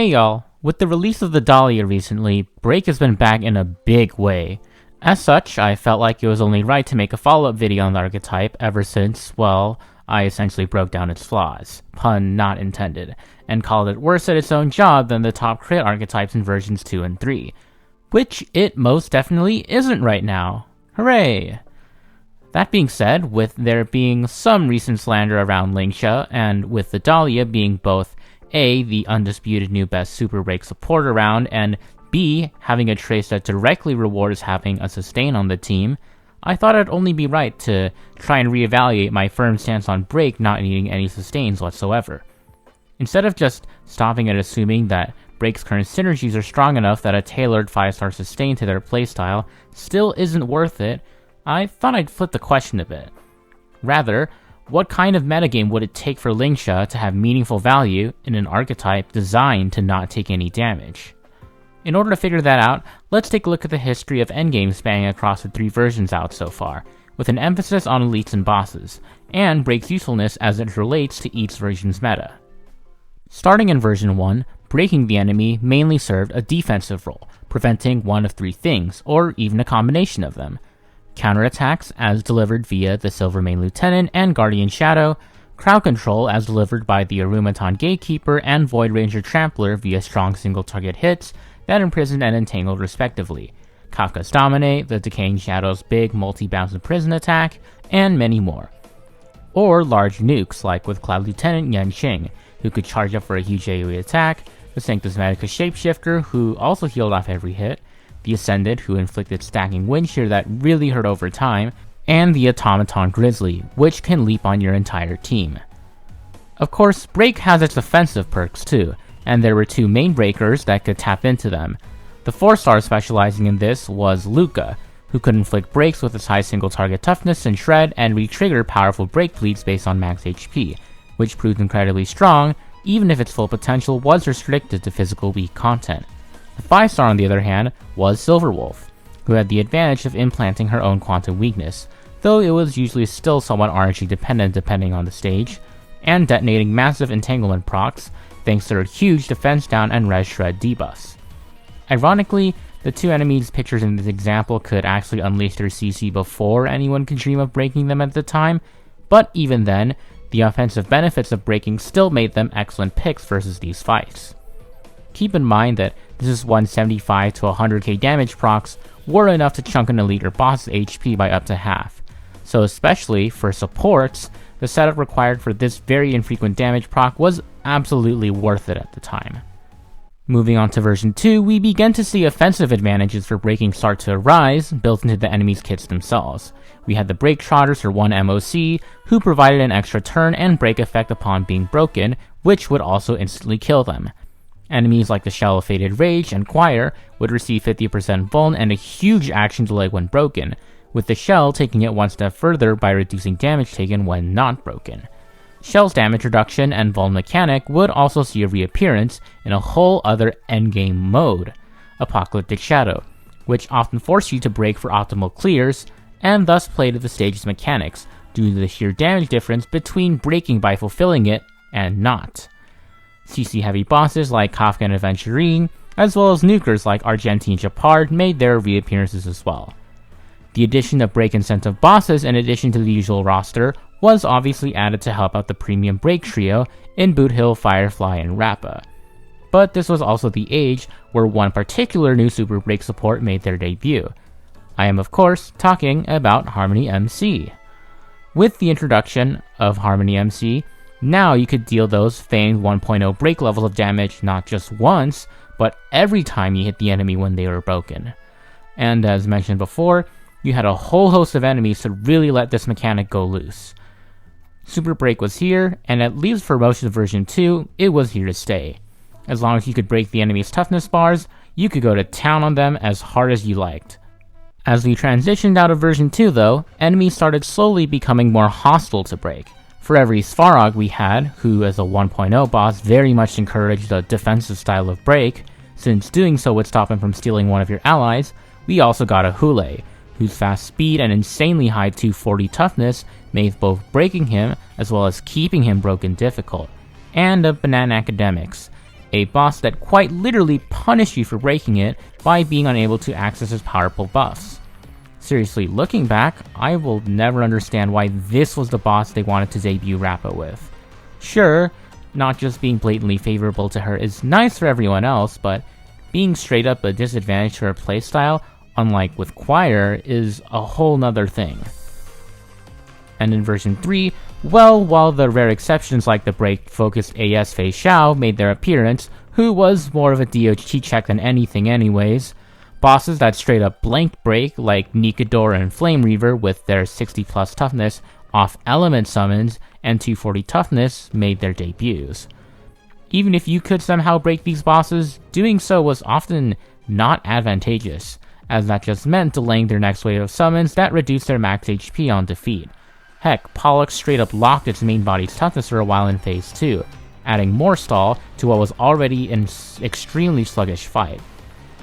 Hey y'all, with the release of the Dahlia recently, Break has been back in a big way. As such, I felt like it was only right to make a follow-up video on the archetype ever since, well, I essentially broke down its flaws, pun not intended, and called it worse at its own job than the top crit archetypes in versions 2 and 3. Which it most definitely isn't right now. Hooray! That being said, with there being some recent slander around Lingsha, and with the Dahlia being both A, the undisputed new best Super Break support around, and B, having a trace that directly rewards having a sustain on the team, I thought it'd only be right to try and reevaluate my firm stance on Break not needing any sustains whatsoever. Instead of just stopping at assuming that Break's current synergies are strong enough that a tailored 5-star sustain to their playstyle still isn't worth it, I thought I'd flip the question a bit. Rather, what kind of metagame would it take for Lingsha to have meaningful value in an archetype designed to not take any damage? In order to figure that out, let's take a look at the history of Endgame spanning across the 3 versions out so far, with an emphasis on elites and bosses, and Break's usefulness as it relates to each version's meta. Starting in version 1, breaking the enemy mainly served a defensive role, preventing one of 3 things, or even a combination of them. Counterattacks as delivered via the Silvermane Lieutenant and Guardian Shadow, crowd control as delivered by the Arumaton Gatekeeper and Void Ranger Trampler via strong single-target hits that imprisoned and entangled respectively, Kafka's Dominate, the Decaying Shadow's big multi-bounce imprison attack, and many more. Or large nukes like with Cloud Lieutenant Yanqing, who could charge up for a huge AoE attack, the Sanctus Medicus Shapeshifter, who also healed off every hit, the Ascended, who inflicted stacking wind shear that really hurt over time, and the Automaton Grizzly, which can leap on your entire team. Of course, Break has its offensive perks too, and there were 2 main breakers that could tap into them. The 4-star specializing in this was Luca, who could inflict breaks with its high single target toughness and shred and re-trigger powerful break bleeds based on max HP, which proved incredibly strong even if its full potential was restricted to physical weak content. The 5-star on the other hand was Silverwolf, who had the advantage of implanting her own quantum weakness, though it was usually still somewhat RNG dependent depending on the stage, and detonating massive entanglement procs thanks to her huge defense down and res shred debuffs. Ironically, the 2 enemies pictured in this example could actually unleash their CC before anyone could dream of breaking them at the time, but even then, the offensive benefits of breaking still made them excellent picks versus these fights. Keep in mind that this is 175 to 100k damage procs were enough to chunk an elite or boss's HP by up to half, so especially for supports, the setup required for this very infrequent damage proc was absolutely worth it at the time. Moving on to version 2, we begin to see offensive advantages for breaking start to arise, built into the enemy's kits themselves. We had the Break Trotters for 1 MOC, who provided an extra turn and break effect upon being broken, which would also instantly kill them. Enemies like the Shell of Fated Rage and Choir would receive 50% vuln and a huge action delay when broken, with the Shell taking it one step further by reducing damage taken when not broken. Shell's damage reduction and vuln mechanic would also see a reappearance in a whole other endgame mode, Apocalyptic Shadow, which often forced you to break for optimal clears, and thus played to the stage's mechanics due to the sheer damage difference between breaking by fulfilling it and not. CC-heavy bosses like Kafka and Aventurine, as well as nukers like Argentine Japard made their reappearances as well. The addition of break incentive bosses in addition to the usual roster was obviously added to help out the premium break trio in Boot Hill, Firefly, and Rappa. But this was also the age where one particular new super break support made their debut. I am of course talking about Harmony MC. With the introduction of Harmony MC, now you could deal those famed 1.0 break levels of damage not just once, but every time you hit the enemy when they were broken. And as mentioned before, you had a whole host of enemies to really let this mechanic go loose. Super Break was here, and at least for most of version 2, it was here to stay. As long as you could break the enemy's toughness bars, you could go to town on them as hard as you liked. As we transitioned out of version 2 though, enemies started slowly becoming more hostile to break. For every Svarog we had, who as a 1.0 boss very much encouraged a defensive style of break, since doing so would stop him from stealing one of your allies, we also got a Hule, whose fast speed and insanely high 240 toughness made both breaking him as well as keeping him broken difficult, and a Banana Academics, a boss that quite literally punished you for breaking it by being unable to access his powerful buffs. Seriously, looking back, I will never understand why this was the boss they wanted to debut Rappa with. Sure, not just being blatantly favorable to her is nice for everyone else, but being straight up a disadvantage to her playstyle, unlike with Choir, is a whole nother thing. And in version 3, well, while the rare exceptions like the break-focused AS Fei Xiao made their appearance, who was more of a DOT check than anything anyways, bosses that straight up blank break like Nikador and Flame Reaver with their 60 plus toughness, off-element summons, and 240 toughness made their debuts. Even if you could somehow break these bosses, doing so was often not advantageous, as that just meant delaying their next wave of summons that reduced their max HP on defeat. Heck, Pollux straight up locked its main body's toughness for a while in Phase 2, adding more stall to what was already an extremely sluggish fight,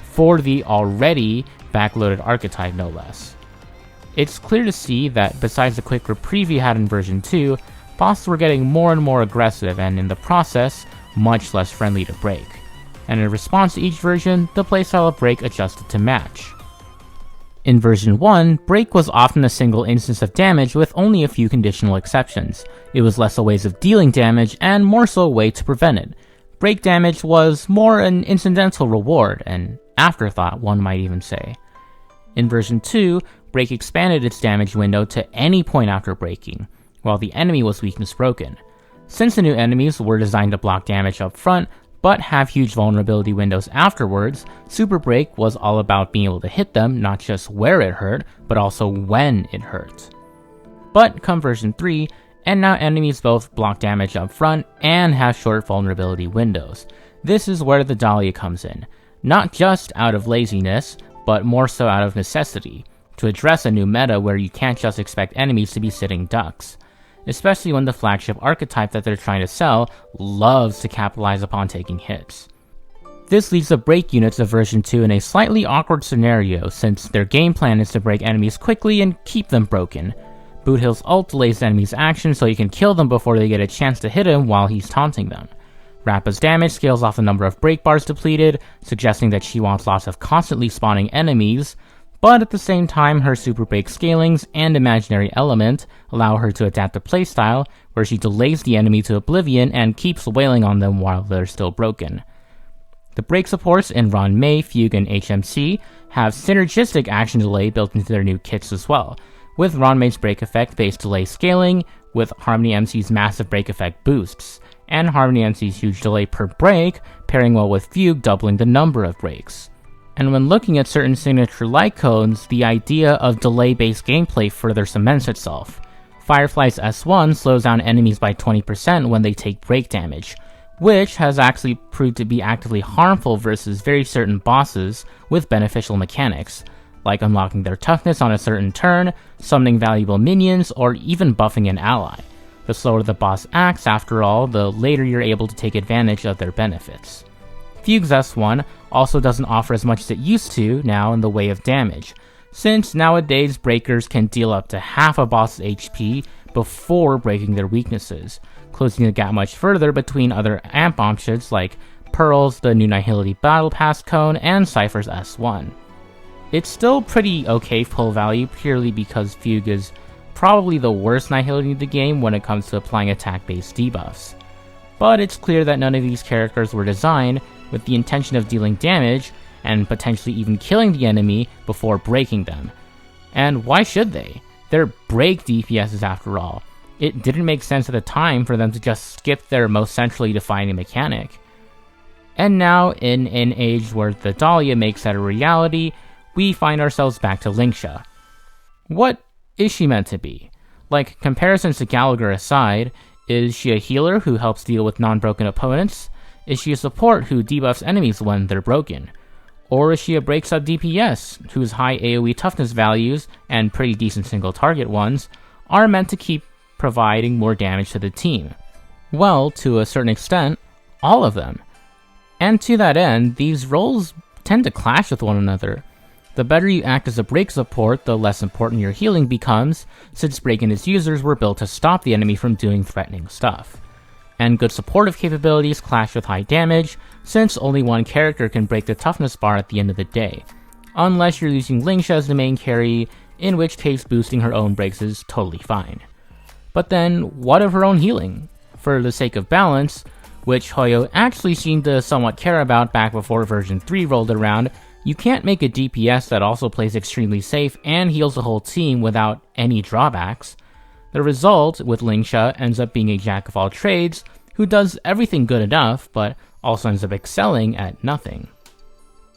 for the already backloaded archetype no less. It's clear to see that besides the quick reprieve you had in version 2, bosses were getting more and more aggressive and in the process, much less friendly to break. And in response to each version, the playstyle of break adjusted to match. In version 1, break was often a single instance of damage with only a few conditional exceptions. It was less a way of dealing damage and more so a way to prevent it. Break damage was more an incidental reward, an afterthought one might even say. In version 2, break expanded its damage window to any point after breaking, while the enemy was weakness broken. Since the new enemies were designed to block damage up front, but have huge vulnerability windows afterwards, Super Break was all about being able to hit them not just where it hurt, but also when it hurt. But come version 3, and now enemies both block damage up front and have short vulnerability windows. This is where the Dahlia comes in, not just out of laziness, but more so out of necessity, to address a new meta where you can't just expect enemies to be sitting ducks. Especially when the flagship archetype that they're trying to sell loves to capitalize upon taking hits. This leaves the break units of version 2 in a slightly awkward scenario since their game plan is to break enemies quickly and keep them broken. Boothill's ult delays the enemy's action so you can kill them before they get a chance to hit him while he's taunting them. Rappa's damage scales off the number of break bars depleted, suggesting that she wants lots of constantly spawning enemies, but at the same time her super break scalings and imaginary element allow her to adapt the playstyle where she delays the enemy to oblivion and keeps wailing on them while they're still broken. The break supports in Ron Mei, Fugue, and HMC have synergistic action delay built into their new kits as well, with Ron Mei's break effect based delay scaling with Harmony MC's massive break effect boosts, and Harmony MC's huge delay per break pairing well with Fugue doubling the number of breaks. And when looking at certain signature light codes, the idea of delay-based gameplay further cements itself. Firefly's S1 slows down enemies by 20% when they take break damage, which has actually proved to be actively harmful versus very certain bosses with beneficial mechanics, like unlocking their toughness on a certain turn, summoning valuable minions, or even buffing an ally. The slower the boss acts, after all, the later you're able to take advantage of their benefits. Fugue's S1 also doesn't offer as much as it used to now in the way of damage, since nowadays breakers can deal up to half a boss's HP before breaking their weaknesses, closing the gap much further between other amp options like Pearl's the new Nihility Battle Pass cone and Cypher's S1. It's still pretty okay pull value purely because Fugue is probably the worst Nihility in the game when it comes to applying attack-based debuffs. But it's clear that none of these characters were designed with the intention of dealing damage and potentially even killing the enemy before breaking them. And why should they? They're break DPSs after all. It didn't make sense at the time for them to just skip their most centrally defining mechanic. And now, in an age where the Dahlia makes that a reality, we find ourselves back to Lingsha. What is she meant to be? Like, comparisons to Gallagher aside, is she a healer who helps deal with non-broken opponents? Is she a support who debuffs enemies when they're broken? Or is she a break sub DPS whose high AoE toughness values, and pretty decent single target ones, are meant to keep providing more damage to the team? Well, to a certain extent, all of them. And to that end, these roles tend to clash with one another. The better you act as a break support, the less important your healing becomes, since break and its users were built to stop the enemy from doing threatening stuff. and good supportive capabilities clash with high damage, since only one character can break the toughness bar at the end of the day, unless you're using Lingsha as the main carry, in which case boosting her own breaks is totally fine. But then, what of her own healing? For the sake of balance, which Hoyo actually seemed to somewhat care about back before version 3 rolled around, you can't make a DPS that also plays extremely safe and heals the whole team without any drawbacks. The result, with Lingsha, ends up being a jack of all trades who does everything good enough, but also ends up excelling at nothing.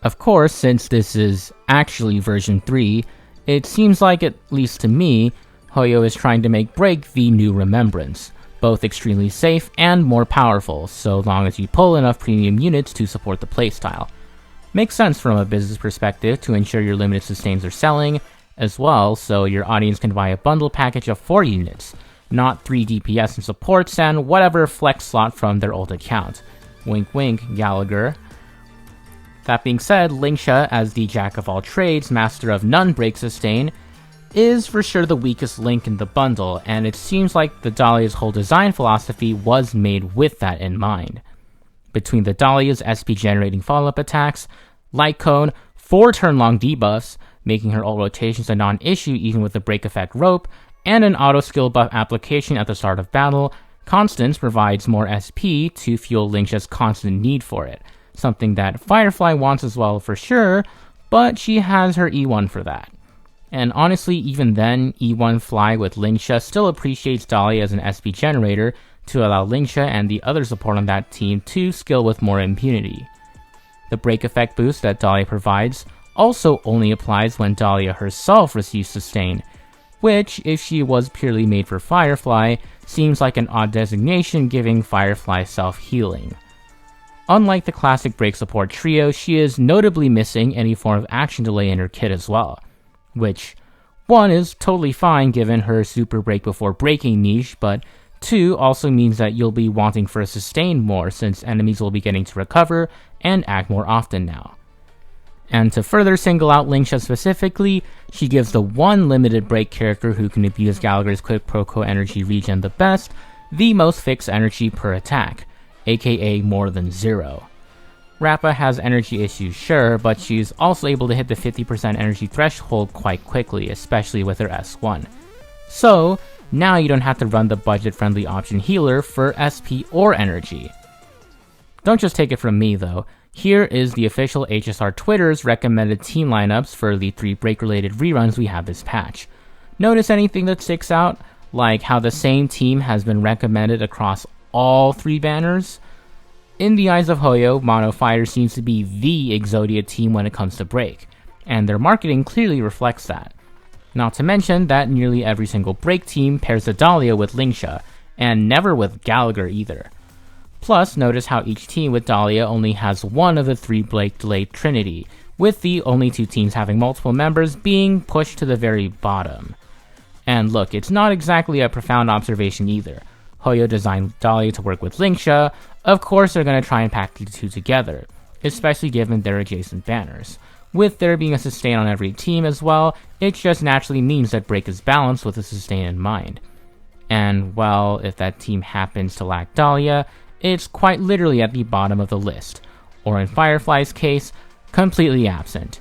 Of course, since this is actually version 3, it seems like, at least to me, Hoyo is trying to make Break the new Remembrance, both extremely safe and more powerful, so long as you pull enough premium units to support the playstyle. Makes sense from a business perspective to ensure your limited sustains are selling, as well, so your audience can buy a bundle package of 4 units, not 3 DPS and supports and whatever flex slot from their old account. Wink wink, Gallagher. That being said, Lingsha, as the jack of all trades, master of none break sustain, is for sure the weakest link in the bundle, and it seems like the Dahlia's whole design philosophy was made with that in mind. Between the Dahlia's SP generating follow-up attacks, Light Cone, 4 turn-long debuffs, making her ult rotations a non-issue even with the break effect rope, and an auto skill buff application at the start of battle, Constance provides more SP to fuel Lingsha's constant need for it, something that Firefly wants as well for sure, but she has her E1 for that. And honestly, even then, E1 Fly with Lingsha still appreciates Dahlia as an SP generator to allow Lingsha and the other support on that team to skill with more impunity. The break effect boost that Dahlia provides also only applies when Dahlia herself receives sustain, which, if she was purely made for Firefly, seems like an odd designation giving Firefly self-healing. Unlike the classic break support trio, she is notably missing any form of action delay in her kit as well, which, 1 is totally fine given her super break before breaking niche, but 2 also means that you'll be wanting for a sustain more since enemies will be getting to recover and act more often now. And to further single out Lingsha specifically, she gives the one limited break character who can abuse Gallagher's quick proco energy regen the best, the most fixed energy per attack, aka more than 0. Rappa has energy issues, sure, but she's also able to hit the 50% energy threshold quite quickly, especially with her S1. So, now you don't have to run the budget-friendly option healer for SP or energy. Don't just take it from me though. Here is the official HSR Twitter's recommended team lineups for the 3 break-related reruns we have this patch. Notice anything that sticks out? Like how the same team has been recommended across all 3 banners? In the eyes of Hoyo, Mono Fighter seems to be the Exodia team when it comes to break, and their marketing clearly reflects that. Not to mention that nearly every single break team pairs the Dahlia with Lingsha, and never with Gallagher either. Plus, notice how each team with Dahlia only has one of the 3 break delayed trinity, with the only 2 teams having multiple members being pushed to the very bottom. And look, it's not exactly a profound observation either. Hoyo designed Dahlia to work with Lingsha. Of course they're going to try and pack the 2 together, especially given their adjacent banners. With there being a sustain on every team as well, it just naturally means that break is balanced with a sustain in mind. And well, if that team happens to lack Dahlia, it's quite literally at the bottom of the list, or in Firefly's case, completely absent.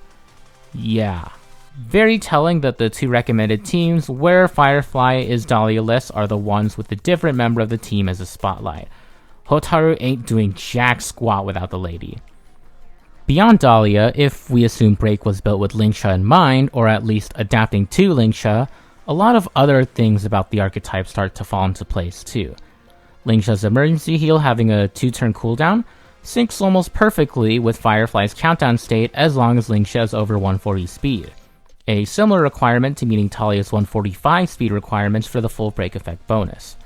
Yeah. Very telling that the 2 recommended teams where Firefly is Dahlia-less are the ones with a different member of the team as a spotlight. Hotaru ain't doing jack squat without the lady. Beyond Dahlia, if we assume Break was built with Lingsha in mind, or at least adapting to Lingsha, a lot of other things about the archetype start to fall into place too. Lingsha's emergency heal having a 2-turn cooldown syncs almost perfectly with Firefly's countdown state as long as Lingsha is over 140 speed. A similar requirement to meeting Talia's 145 speed requirements for the full break effect bonus.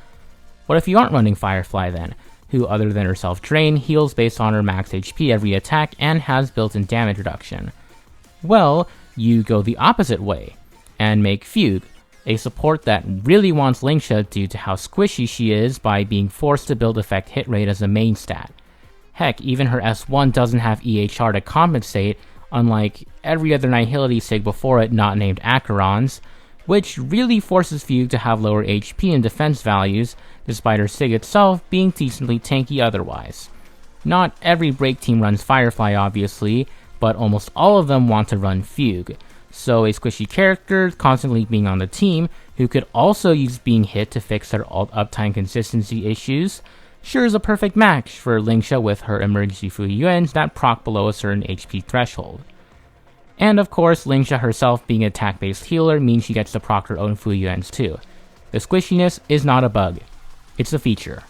What if you aren't running Firefly then, who other than her self-drain heals based on her max HP every attack and has built-in damage reduction? Well, you go the opposite way, and make Fugue, a support that really wants Lingsha due to how squishy she is by being forced to build effect hit rate as a main stat. Heck, even her S1 doesn't have EHR to compensate, unlike every other Nihility sig before it not named Acheron's, which really forces Fugue to have lower HP and defense values, despite her Sig itself being decently tanky otherwise. Not every break team runs Firefly obviously, but almost all of them want to run Fugue, so a squishy character constantly being on the team, who could also use being hit to fix their ult uptime consistency issues, sure is a perfect match for Lingsha with her emergency Fuyuans that proc below a certain HP threshold. And of course, Lingsha herself being an attack-based healer means she gets to proc her own Fuyuans too. The squishiness is not a bug, it's a feature.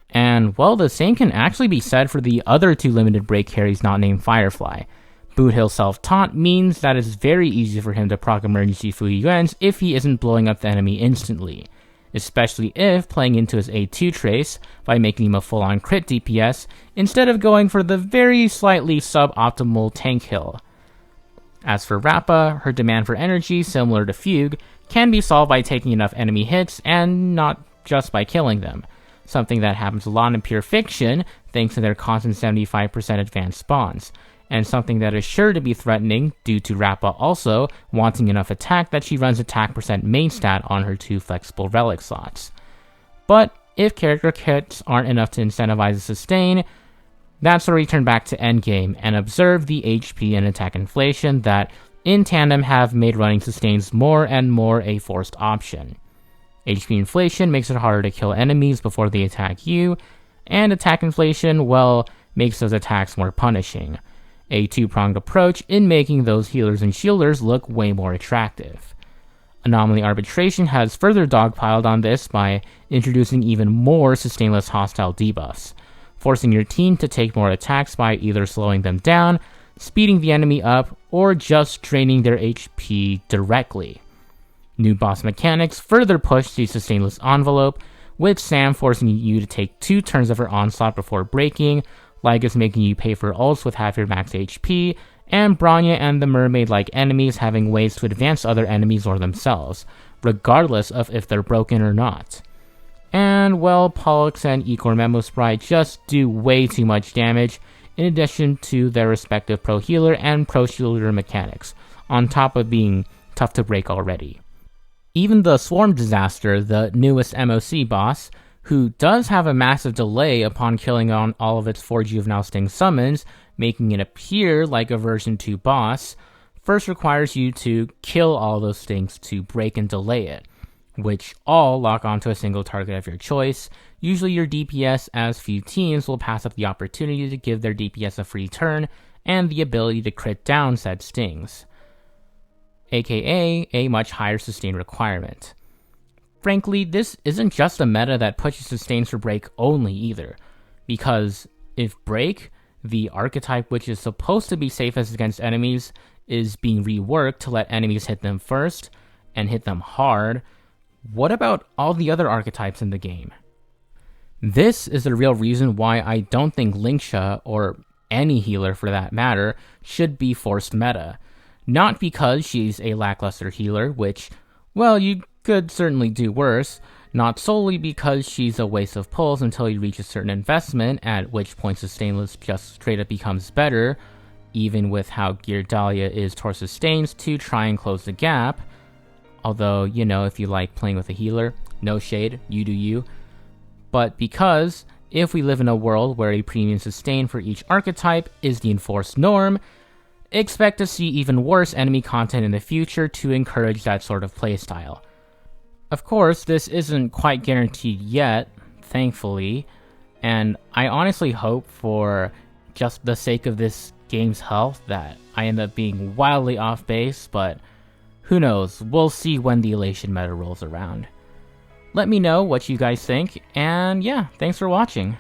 And well, the same can actually be said for the other two limited break carries not named Firefly. Boothill self-taunt means that it's very easy for him to proc emergency Fuyuans if he isn't blowing up the enemy instantly, especially if playing into his A2 trace by making him a full-on crit DPS instead of going for the very slightly suboptimal tank hill. As for Rappa, her demand for energy, similar to Fugue, can be solved by taking enough enemy hits and not just by killing them, something that happens a lot in Pure Fiction thanks to their constant 75% advanced spawns, and something that is sure to be threatening due to Rappa also wanting enough attack that she runs attack percent main stat on her 2 flexible relic slots. But if character kits aren't enough to incentivize a sustain, that's where we turn back to Endgame and observe the HP and attack inflation that, in tandem, have made running sustains more and more a forced option. HP inflation makes it harder to kill enemies before they attack you, and attack inflation, well, makes those attacks more punishing. A two-pronged approach in making those healers and shielders look way more attractive. Anomaly Arbitration has further dogpiled on this by introducing even more sustainless hostile debuffs, forcing your team to take more attacks by either slowing them down, speeding the enemy up, or just draining their HP directly. New boss mechanics further push the sustainless envelope, with Sam forcing you to take 2 turns of her onslaught before breaking, Lygus making you pay for ults with half your max HP, and Bronya and the mermaid-like enemies having ways to advance other enemies or themselves, regardless of if they're broken or not. And well, Pollux and Ecor Memo Sprite just do way too much damage, in addition to their respective pro healer and pro shielder mechanics, on top of being tough to break already. Even the Swarm Disaster, the newest MOC boss, who does have a massive delay upon killing on all of its 4 Juvenile Sting summons, making it appear like a version 2 boss, first requires you to kill all those stings to break and delay it, which all lock onto a single target of your choice, usually your DPS, as few teams will pass up the opportunity to give their DPS a free turn and the ability to crit down said stings, aka a much higher sustain requirement. Frankly, this isn't just a meta that pushes sustains for break only either, because if break, the archetype which is supposed to be safest against enemies, is being reworked to let enemies hit them first, and hit them hard, what about all the other archetypes in the game? This is the real reason why I don't think Lingsha, or any healer for that matter, should be forced meta. Not because she's a lackluster healer, which, well, you could certainly do worse, not solely because she's a waste of pulls until you reach a certain investment, at which point Sustainless just straight up becomes better, even with how geared Dahlia is towards sustains to try and close the gap. Although, you know, if you like playing with a healer, no shade, you do you. But because, if we live in a world where a premium sustain for each archetype is the enforced norm, expect to see even worse enemy content in the future to encourage that sort of playstyle. Of course, this isn't quite guaranteed yet, thankfully, and I honestly hope for just the sake of this game's health that I end up being wildly off base, but who knows, we'll see when the Elation meta rolls around. Let me know what you guys think, and yeah, thanks for watching.